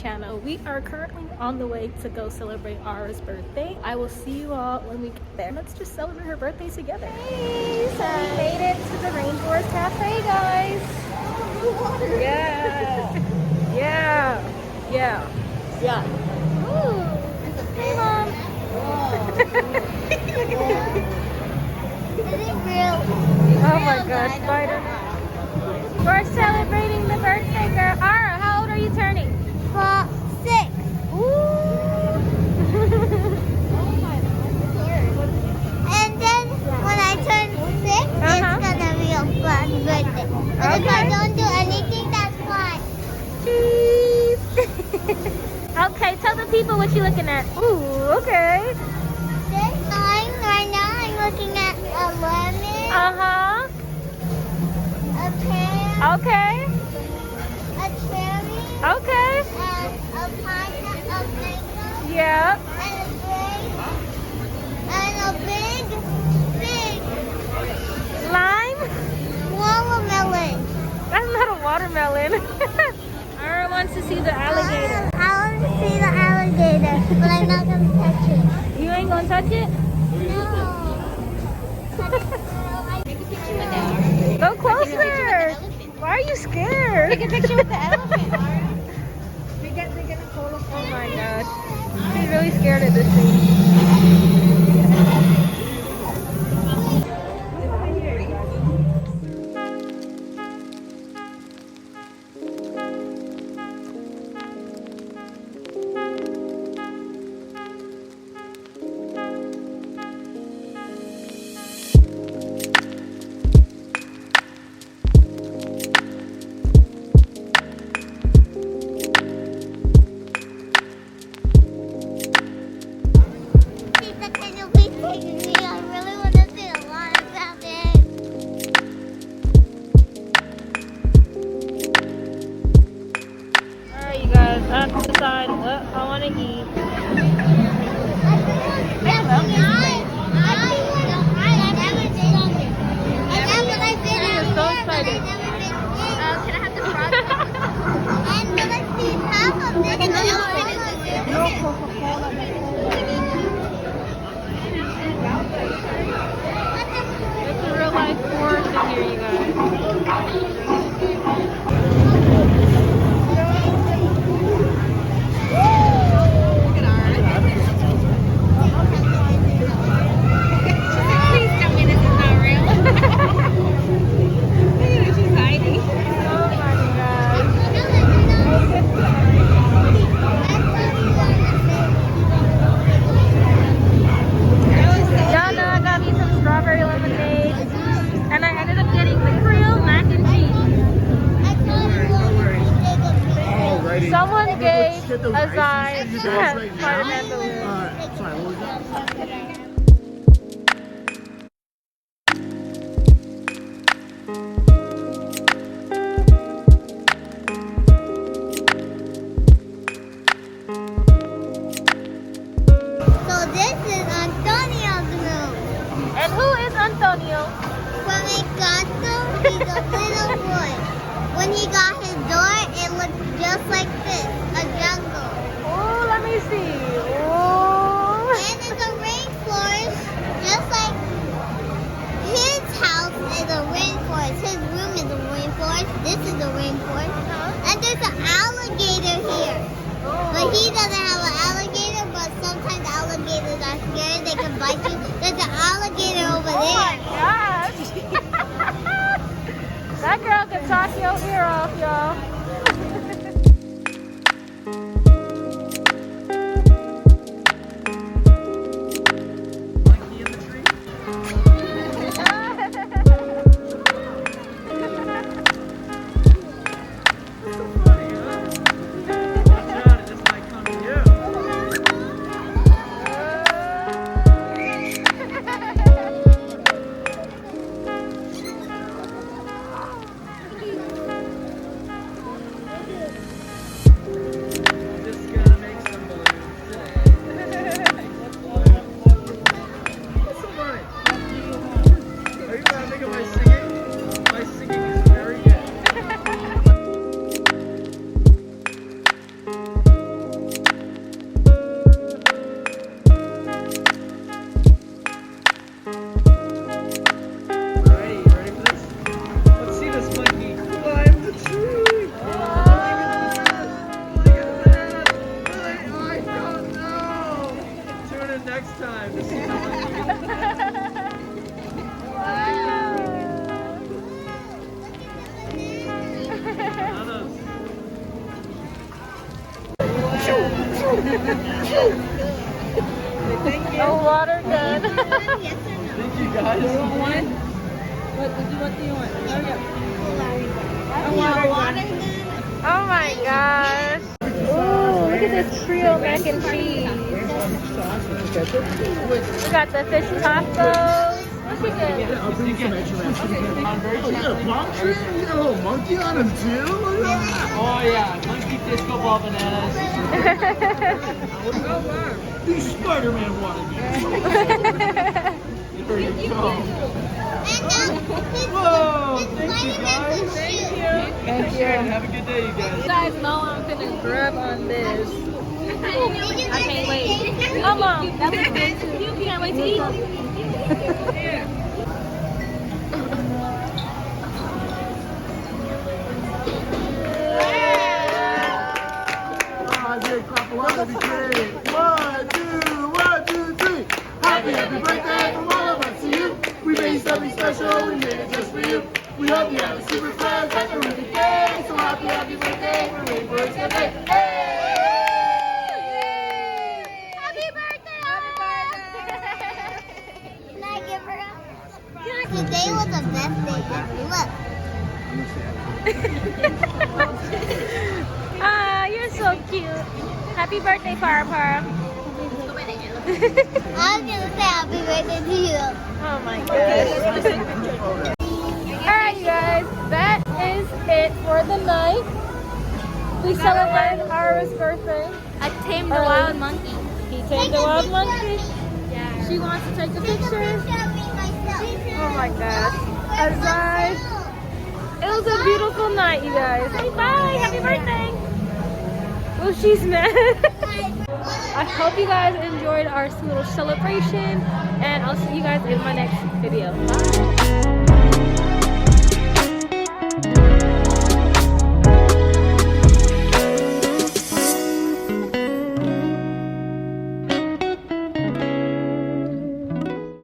channel. We are currently on the way to go celebrate Ara's birthday. I will see you all when we get there. Let's just celebrate her birthday together. Hey, so we made it to the Rainforest Cafe, guys. Yeah. Yeah. Yeah. Yeah. Ooh. Hey, Mom. Oh my gosh, Spider. We're celebrating the birthday girl. Ara, how old are you turning? 6. Ooh. And then when I turn 6, it's gonna be a fun birthday. But if I don't do anything, that's fine. Cheese. Okay, tell the people what you're looking at. Ooh, okay. Right now I'm looking at a lemon, a pear, Okay. a cherry, Okay. and a pineapple, a mango, Yeah. and a grape, and a big Lime? watermelon. That's not a watermelon. Ara wants to see the alligator. I want to see the alligator, but I'm not gonna touch it. You ain't gonna touch it? No. Go closer. Why are you scared? Take a picture with the elephant. Oh my gosh. She's really scared of this thing. Tita, can you please take me? I really want to see a lot about it. Alright, you guys, I have to decide what I want to eat. So excited. Can I have the frog? And will I see half of this? No Coca-Cola. It's a real life forest in here, you guys. Please tell me this is not real. She's hiding. Oh my gosh. Y'all know I got me some strawberry lemonade. And I ended up getting the Creole mac and cheese. Someone gave Azai Spider-Man balloon. Sorry, what was that? So this is Antonio's room. And who is Antonio? When we got him, he's a little boy. When he got his door, it looked just like this, a jungle. Oh, let me see. Oh. And it's a rainforest, just like his house is a rainforest. His room is a rainforest. This is a rainforest. And there's an alligator here. But he doesn't have an alligator, but sometimes alligators are scared. They can bite you. There's an alligator over Oh my there. gosh. That girl can talk your ear off, y'all. A water gun. Thank you guys. You want one? What do you want? A water gun. Oh my gosh. Ooh, look at this trio mac and cheese. We got the fish tacos. What's it good? I'll bring you some extra Oh, you got a palm tree? You got a little monkey on him too? Look at that. Oh yeah, monkey disco ball bananas. You Spider-Man wannabes. There you go. Whoa, thank you guys. Thank you. Have a good day, you guys. You guys know I'm finna grub on this. I can't wait. Oh, Mom, that looks good too. You can't wait to eat? Oh, I did clap along. That'd be great. 1, 2, 3. Happy birthday from all of us to you. We made something special. We made it just for you. We hope you have a super fun, terrific day. So happy birthday from Rainforest Cafe. Hey! Happy birthday, Can I give her a... Today was the best day ever. Look. Ah, you're so cute. Happy birthday, Papa. I was gonna say happy birthday to you. Oh my gosh. Alright, you guys, that is it for the night. We celebrated Ara's birthday. I tamed the wild monkey. He tamed a wild monkey. She wants to take a picture. Oh my gosh. Azai. It was a beautiful night, you guys. Say bye. Happy birthday. Oh, she's mad. I hope you guys enjoyed our little celebration, and I'll see you guys in my next video. Bye.